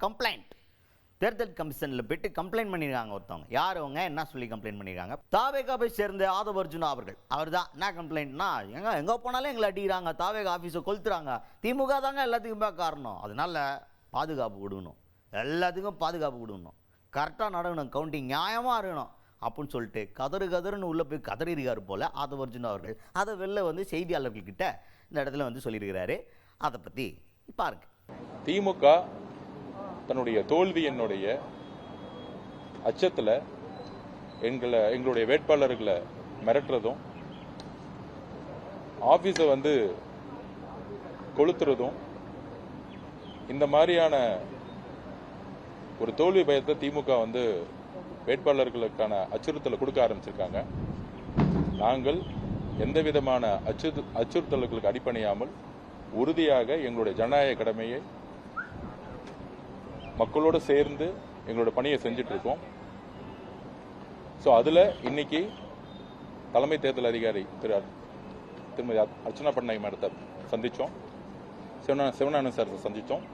Complaint தேர்தல் கமிஷனில் போயிட்டு complaint பண்ணியிருக்காங்க ஒருத்தவங்க. யார் அவங்க, என்ன சொல்லி கம்ப்ளைண்ட் பண்ணியிருக்காங்க? தாவேகாவை சேர்ந்த ஆதவ அர்ஜுனா அவர்கள். அவர் தான் என்ன கம்ப்ளைண்ட்னா, எங்கே போனாலும் எங்களை அடிக்கிறாங்க, தாவேகா ஆஃபீஸை கொளுத்துறாங்க, திமுக தாங்க எல்லாத்துக்குமே காரணம், அதனால பாதுகாப்பு கொடுக்கணும், எல்லாத்துக்கும் பாதுகாப்பு கொடுக்கணும், கரெக்டாக நடக்கணும், கவுண்டிங் நியாயமாக இருக்கணும் அப்படின்னு சொல்லிட்டு கதறுன்னு உள்ளே போய் கதறியிருக்காரு போல் ஆதவ அர்ஜுனா அவர்கள். அதை வெளில செய்தியாளர்கள்கிட்ட இந்த இடத்துல சொல்லியிருக்கிறாரு. அதை பற்றி பாருங்க. திமுக தன்னுடைய தோல்வியினுடைய அச்சத்தில் எங்களுடைய வேட்பாளர்களை மிரட்டுறதும், ஆஃபீஸை கொளுத்துறதும், இந்த மாதிரியான ஒரு தோல்வி பயத்தை திமுக வேட்பாளர்களுக்கான அச்சுறுத்தலை கொடுக்க ஆரம்பிச்சிருக்காங்க. நாங்கள் எந்த விதமான அச்சுறுத்தல்களுக்கு அடிப்பணியாமல் உறுதியாக எங்களுடைய ஜனநாயக கடமையை மக்களோடு சேர்ந்து எங்களோட பணியை செஞ்சுட்டு இருக்கோம். ஸோ அதில் இன்னைக்கு தலைமை தேர்தல் அதிகாரி திருமதி அர்ச்சனா பட்நாயக் மேடத்தை சந்தித்தோம், சிவநாதன் சார் சந்தித்தோம்.